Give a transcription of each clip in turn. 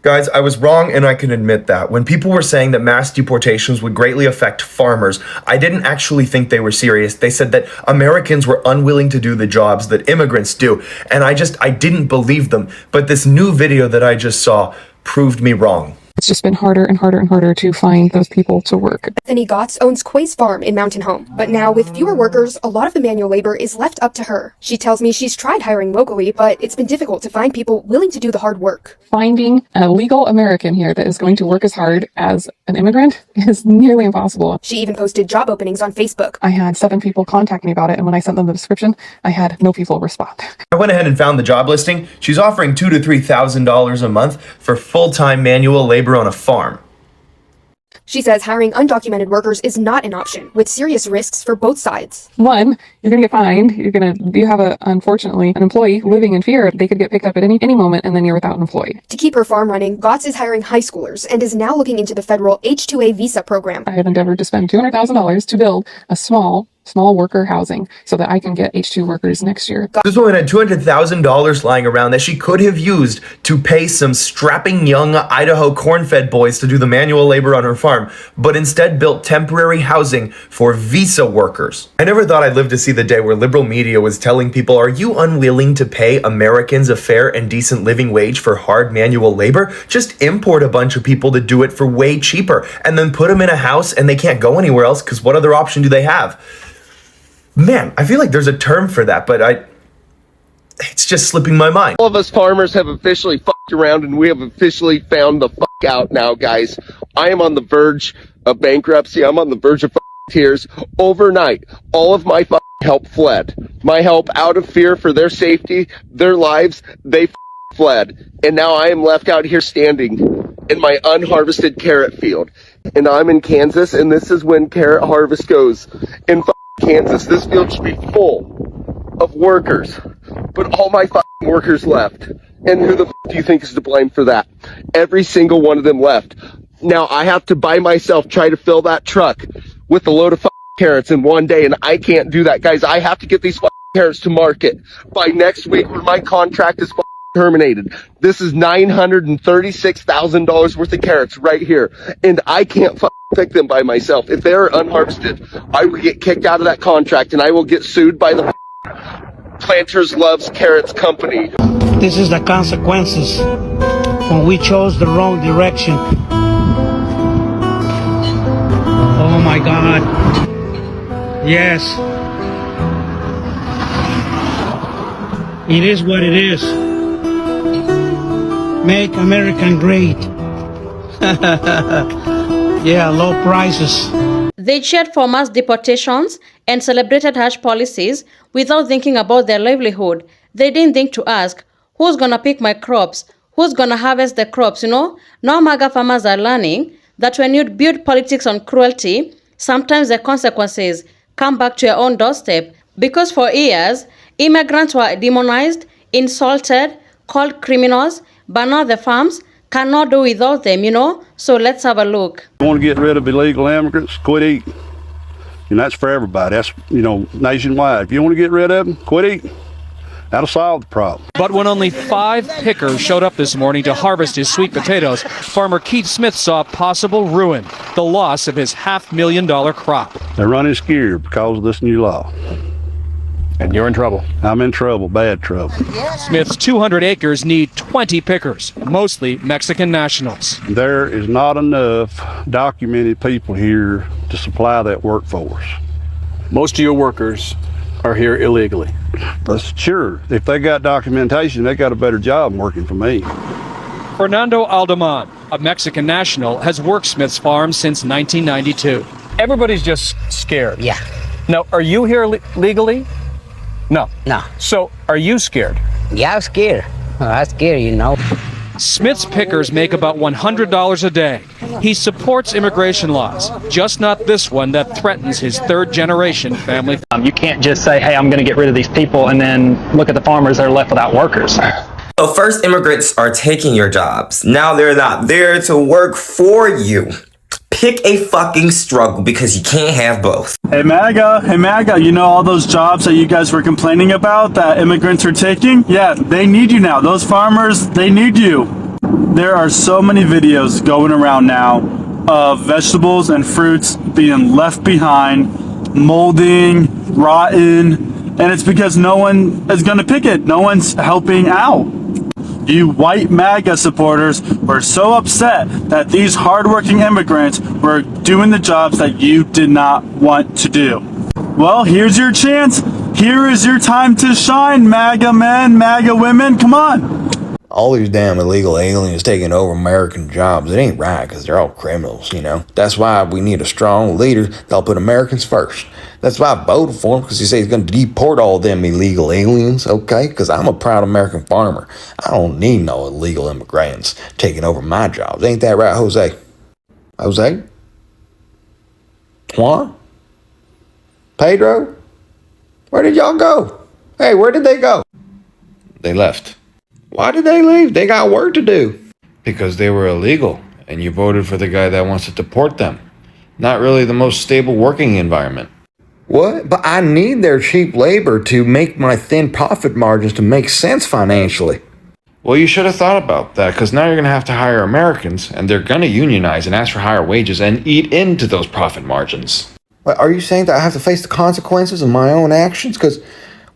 Guys, I was wrong and I can admit that. When people were saying that mass deportations would greatly affect farmers, I didn't actually think they were serious. They said that Americans were unwilling to do the jobs that immigrants do, and I didn't believe them. But this new video that I just saw proved me wrong. It's just been harder and harder and harder to find those people to work. Bethany Gotts owns Quay's farm in Mountain Home, but now with fewer workers, a lot of the manual labor is left up to her. She tells me she's tried hiring locally, but it's been difficult to find people willing to do the hard work. Finding a legal American here that is going to work as hard as an immigrant is nearly impossible. She even posted job openings on Facebook. I had 7 people contact me about it, and when I sent them the description, I had no people respond. I went ahead and found the job listing. She's offering $2,000 to $3,000 a month for full-time manual labor on a farm. She says hiring undocumented workers is not an option, with serious risks for both sides. One, you're going to get fined. You have unfortunately, an employee living in fear. They could get picked up at any moment, and then you're without an employee. To keep her farm running, Gotts is hiring high schoolers and is now looking into the federal H-2A visa program. I have endeavored to spend $200,000 to build a small worker housing so that I can get H-2 workers next year. This woman had $200,000 lying around that she could have used to pay some strapping young Idaho corn-fed boys to do the manual labor on her farm, but instead built temporary housing for visa workers. I never thought I'd live to see the day where liberal media was telling people, are you unwilling to pay Americans a fair and decent living wage for hard manual labor? Just import a bunch of people to do it for way cheaper and then put them in a house and they can't go anywhere else because what other option do they have? Man, I feel like there's a term for that, but it's just slipping my mind. All of us farmers have officially fucked around and we have officially found the fuck out now, guys. I am on the verge of bankruptcy. I'm on the verge of tears. Overnight, all of my help fled. My help, out of fear for their safety, their lives, they fled. And now I am left out here standing in my unharvested carrot field. And I'm in Kansas, and this is when carrot harvest goes. In Kansas, this field should be full of workers, but all my workers left. And who the do you think is to blame for that? Every single one of them left. Now I have to by myself try to fill that truck with a load of carrots in one day, and I can't do that, guys. I have to get these carrots to market by next week when my contract is terminated. This is $936,000 worth of carrots right here, and I can't pick them by myself. If they're unharvested, I will get kicked out of that contract and I will get sued by the Planters Loves Carrots company. This is the consequences when we chose the wrong direction. Oh my God. Yes. It is what it is. Make America great. Yeah, low prices. They cheered for mass deportations and celebrated harsh policies without thinking about their livelihood. They didn't think to ask, who's gonna pick my crops? Who's gonna harvest the crops, Now MAGA farmers are learning that when you build politics on cruelty, sometimes the consequences come back to your own doorstep. Because for years, immigrants were demonized, insulted, called criminals, but now the farms cannot do without them, So let's have a look. You want to get rid of illegal immigrants, quit eating. And that's for everybody. That's, nationwide. If you want to get rid of them, quit eating. That'll solve the problem. But when only 5 pickers showed up this morning to harvest his sweet potatoes, farmer Keith Smith saw possible ruin, the loss of his $500,000 crop. They're running scared because of this new law. And you're in trouble. I'm in trouble, bad trouble. Smith's 200 acres need 20 pickers, mostly Mexican nationals. There is not enough documented people here to supply that workforce. Most of your workers are here illegally. That's sure. If they got documentation, they got a better job working for me. Fernando Aldeman, a Mexican national, has worked Smith's farm since 1992. Everybody's just scared. Yeah. Now, are you here legally? No. No. So, are you scared? Yeah, I'm scared. I'm scared, Smith's pickers make about $100 a day. He supports immigration laws, just not this one that threatens his third-generation family. You can't just say, hey, I'm going to get rid of these people, and then look at the farmers that are left without workers. So first, immigrants are taking your jobs. Now they're not there to work for you. Pick a fucking struggle because you can't have both. Hey MAGA, you know all those jobs that you guys were complaining about that immigrants are taking? Yeah, they need you now. Those farmers, they need you. There are so many videos going around now of vegetables and fruits being left behind, molding, rotten, and it's because no one is going to pick it. No one's helping out. You white MAGA supporters were so upset that these hardworking immigrants were doing the jobs that you did not want to do. Well, here's your chance. Here is your time to shine, MAGA men, MAGA women. Come on. All these damn illegal aliens taking over American jobs, it ain't right because they're all criminals, you know. That's why we need a strong leader that'll put Americans first. That's why I voted for him, because he said he's going to deport all them illegal aliens, okay? Because I'm a proud American farmer. I don't need no illegal immigrants taking over my jobs. Ain't that right, Jose? Jose? Juan? Pedro? Where did y'all go? Hey, where did they go? They left. Why did they leave? They got work to do. Because they were illegal, and you voted for the guy that wants to deport them. Not really the most stable working environment. What? But I need their cheap labor to make my thin profit margins to make sense financially. Well, you should have thought about that, because now you're going to have to hire Americans, and they're going to unionize and ask for higher wages and eat into those profit margins. But are you saying that I have to face the consequences of my own actions? Because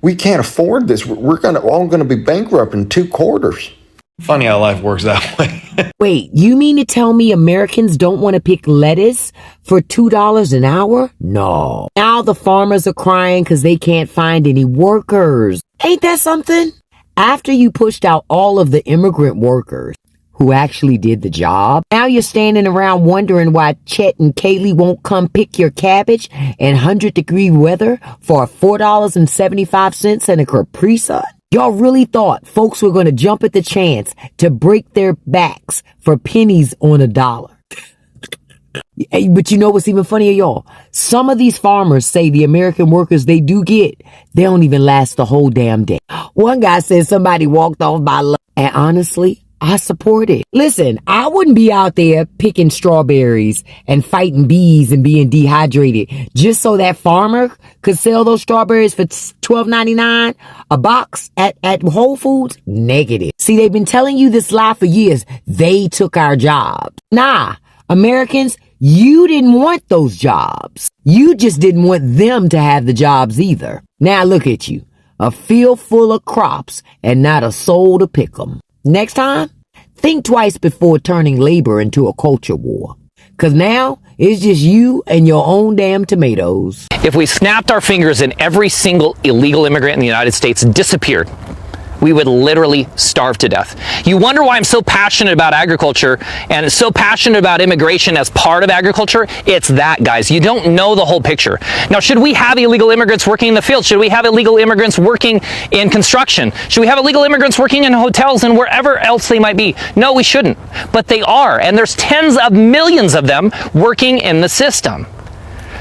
we can't afford this. We're all going to be bankrupt in 2 quarters. Funny how life works that way. Wait, you mean to tell me Americans don't want to pick lettuce for $2 an hour? No. Now the farmers are crying because they can't find any workers. Ain't that something? After you pushed out all of the immigrant workers who actually did the job, now you're standing around wondering why Chet and Kaylee won't come pick your cabbage in 100-degree weather for $4.75 and a Capri Sun? Y'all really thought folks were going to jump at the chance to break their backs for pennies on a dollar. But you know what's even funnier, y'all? Some of these farmers say the American workers they do get, they don't even last the whole damn day. One guy said somebody walked off by lunch, and honestly, I support it. Listen, I wouldn't be out there picking strawberries and fighting bees and being dehydrated just so that farmer could sell those strawberries for $12.99 a box at Whole Foods. Negative. See, they've been telling you this lie for years. They took our jobs. Nah, Americans, you didn't want those jobs. You just didn't want them to have the jobs either. Now look at you, a field full of crops and not a soul to pick them. Next time, think twice before turning labor into a culture war. Because now, it's just you and your own damn tomatoes. If we snapped our fingers and every single illegal immigrant in the United States disappeared, we would literally starve to death. You wonder why I'm so passionate about agriculture and so passionate about immigration as part of agriculture? It's that, guys. You don't know the whole picture. Now, should we have illegal immigrants working in the field? Should we have illegal immigrants working in construction? Should we have illegal immigrants working in hotels and wherever else they might be? No, we shouldn't. But they are, and there's tens of millions of them working in the system.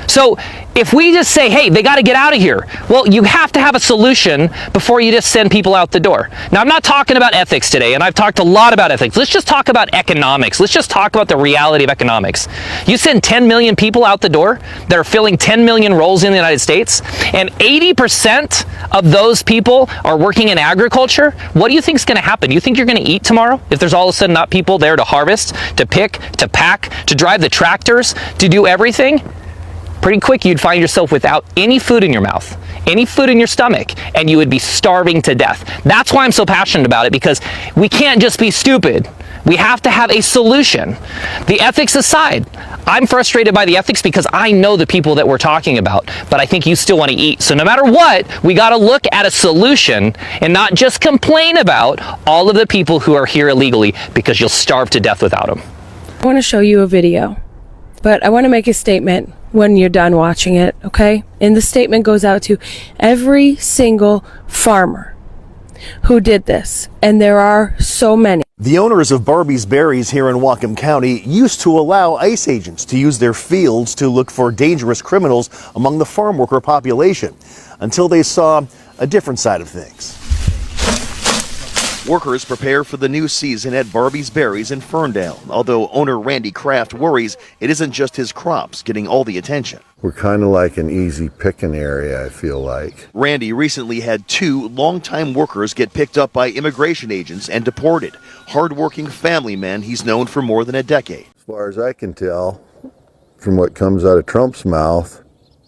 So if we just say, hey, they got to get out of here, well, you have to have a solution before you just send people out the door. Now, I'm not talking about ethics today, and I've talked a lot about ethics. Let's just talk about economics. Let's just talk about the reality of economics. You send 10 million people out the door that are filling 10 million roles in the United States, and 80% of those people are working in agriculture. What do you think is going to happen? Do you think you're going to eat tomorrow if there's all of a sudden not people there to harvest, to pick, to pack, to drive the tractors, to do everything? Pretty quick, you'd find yourself without any food in your mouth, any food in your stomach, and you would be starving to death. That's why I'm so passionate about it, because we can't just be stupid. We have to have a solution. The ethics aside, I'm frustrated by the ethics because I know the people that we're talking about, but I think you still want to eat. So no matter what, we got to look at a solution and not just complain about all of the people who are here illegally, because you'll starve to death without them. I want to show you a video, but I want to make a statement when you're done watching it, okay? And the statement goes out to every single farmer who did this, and there are so many. The owners of Barbie's Berries here in Whatcom County used to allow ICE agents to use their fields to look for dangerous criminals among the farm worker population, until they saw a different side of things. Workers prepare for the new season at Barbie's Berries in Ferndale, although owner Randy Kraft worries it isn't just his crops getting all the attention. We're kind of like an easy picking area, I feel like. Randy recently had 2 longtime workers get picked up by immigration agents and deported. Hardworking family men he's known for more than a decade. As far as I can tell, from what comes out of Trump's mouth,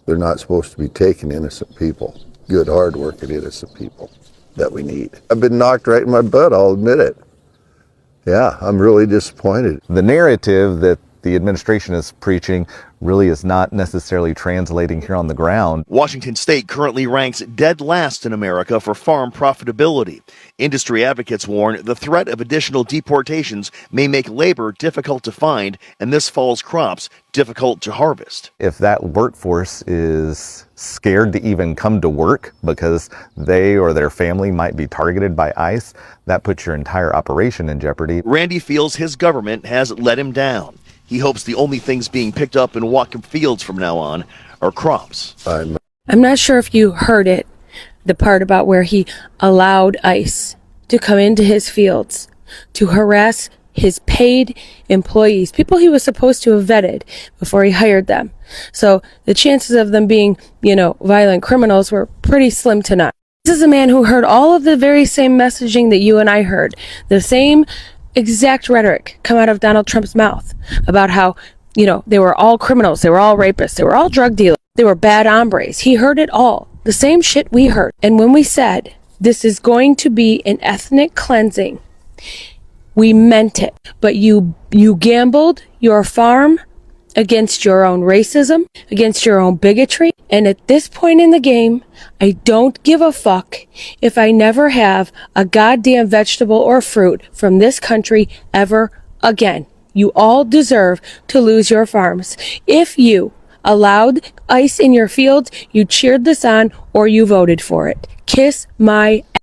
they're not supposed to be taking innocent people. Good, hard-working innocent people that we need. I've been knocked right in my butt, I'll admit it. Yeah, I'm really disappointed. The narrative that the administration is preaching really is not necessarily translating here on the ground. Washington State currently ranks dead last in America for farm profitability. Industry advocates warn the threat of additional deportations may make labor difficult to find and this fall's crops difficult to harvest. If that workforce is scared to even come to work because they or their family might be targeted by ICE, that puts your entire operation in jeopardy. Randy feels his government has let him down. He hopes the only things being picked up in Whatcom fields from now on are crops. I'm not sure if you heard it, the part about where he allowed ICE to come into his fields to harass his paid employees, people he was supposed to have vetted before he hired them. So the chances of them being, violent criminals were pretty slim to none. This is a man who heard all of the very same messaging that you and I heard, the same exact rhetoric come out of Donald Trump's mouth about how, they were all criminals, they were all rapists, they were all drug dealers, they were bad hombres. He heard it all. The same shit we heard. And when we said this is going to be an ethnic cleansing, we meant it. But you gambled your farm against your own racism, against your own bigotry. And at this point in the game, I don't give a fuck if I never have a goddamn vegetable or fruit from this country ever again. You all deserve to lose your farms. If you allowed ICE in your fields, you cheered this on, or you voted for it. Kiss my ass.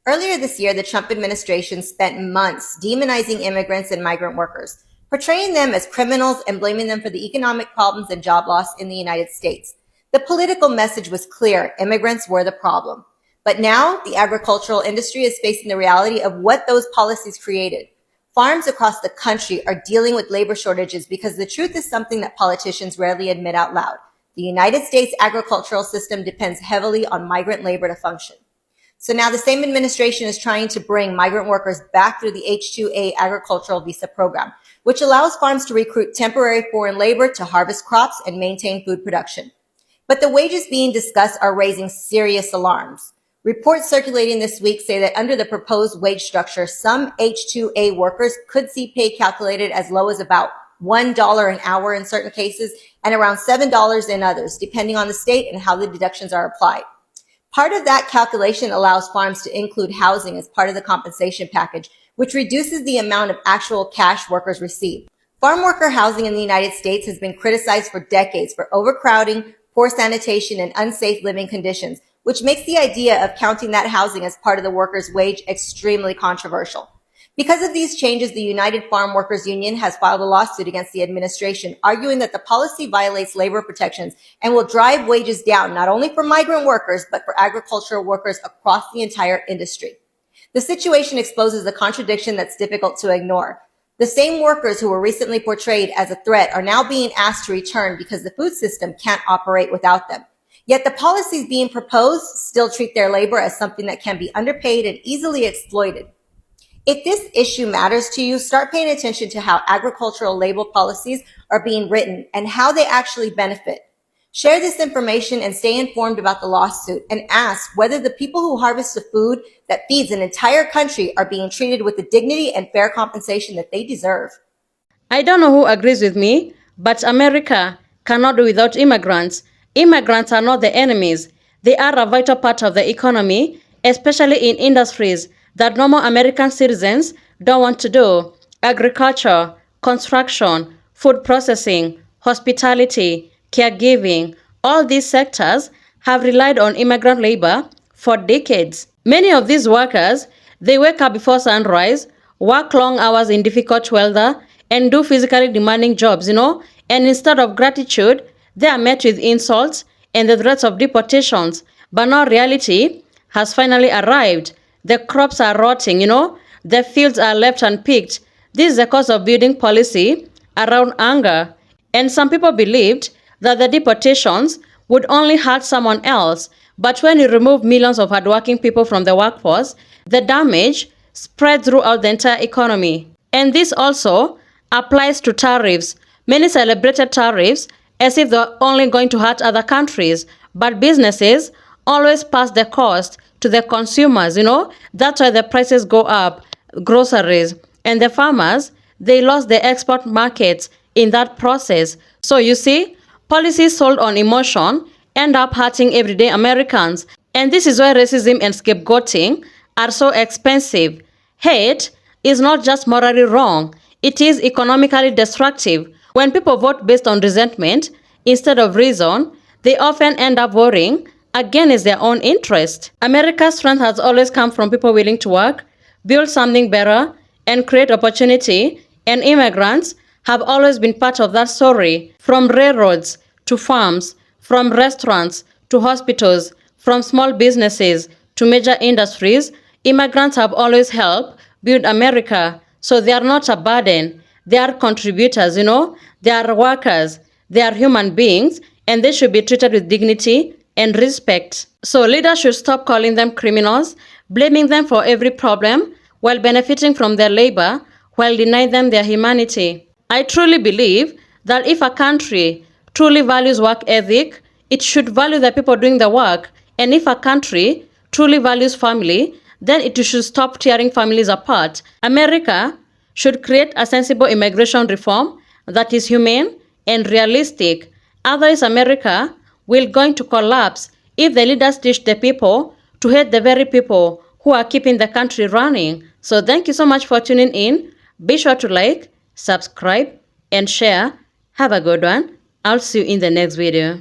Earlier this year, the Trump administration spent months demonizing immigrants and migrant workers, portraying them as criminals and blaming them for the economic problems and job loss in the United States. The political message was clear: immigrants were the problem. But now the agricultural industry is facing the reality of what those policies created. Farms across the country are dealing with labor shortages because the truth is something that politicians rarely admit out loud. The United States agricultural system depends heavily on migrant labor to function. So now the same administration is trying to bring migrant workers back through the H-2A agricultural visa program, which allows farms to recruit temporary foreign labor to harvest crops and maintain food production. But the wages being discussed are raising serious alarms. Reports circulating this week say that under the proposed wage structure, some H-2A workers could see pay calculated as low as about $1 an hour in certain cases and around $7 in others, depending on the state and how the deductions are applied. Part of that calculation allows farms to include housing as part of the compensation package, which reduces the amount of actual cash workers receive. Farm worker housing in the United States has been criticized for decades for overcrowding, poor sanitation, and unsafe living conditions, which makes the idea of counting that housing as part of the worker's wage extremely controversial. Because of these changes, the United Farm Workers Union has filed a lawsuit against the administration, arguing that the policy violates labor protections and will drive wages down, not only for migrant workers, but for agricultural workers across the entire industry. The situation exposes a contradiction that's difficult to ignore. The same workers who were recently portrayed as a threat are now being asked to return because the food system can't operate without them. Yet the policies being proposed still treat their labor as something that can be underpaid and easily exploited. If this issue matters to you, start paying attention to how agricultural labor policies are being written and how they actually benefit. Share this information and stay informed about the lawsuit, and ask whether the people who harvest the food that feeds an entire country are being treated with the dignity and fair compensation that they deserve. I don't know who agrees with me, but America cannot do without immigrants. Immigrants are not the enemies. They are a vital part of the economy, especially in industries that normal American citizens don't want to do: agriculture, construction, food processing, hospitality, caregiving. All these sectors have relied on immigrant labor for decades. Many of these workers, they wake up before sunrise, work long hours in difficult weather, and do physically demanding jobs, and instead of gratitude, they are met with insults and the threats of deportations. But now reality has finally arrived. The crops are rotting, the fields are left unpicked. This is the cause of building policy around anger. And some people believed that the deportations would only hurt someone else. But when you remove millions of hardworking people from the workforce, the damage spread throughout the entire economy. And this also applies to tariffs. Many celebrated tariffs as if they're only going to hurt other countries. But businesses always pass the cost to the consumers, That's why the prices go up, groceries. And the farmers, they lost their export markets in that process. So you see, policies sold on emotion end up hurting everyday Americans. And this is why racism and scapegoating are so expensive. Hate is not just morally wrong, it is economically destructive. When people vote based on resentment instead of reason, they often end up voting against their own interest. America's strength has always come from people willing to work, build something better, and create opportunity, and immigrants have always been part of that story. From railroads to farms, from restaurants to hospitals, from small businesses to major industries, immigrants have always helped build America. So they are not a burden. They are contributors, They are workers. They are human beings, and they should be treated with dignity and respect. So leaders should stop calling them criminals, blaming them for every problem, while benefiting from their labor, while denying them their humanity. I truly believe that if a country truly values work ethic, it should value the people doing the work. And if a country truly values family, then it should stop tearing families apart. America should create a sensible immigration reform that is humane and realistic. Otherwise, America will going to collapse if the leaders teach the people to hate the very people who are keeping the country running. So thank you so much for tuning in. Be sure to like, subscribe, and share. Have a good one. I'll see you in the next video.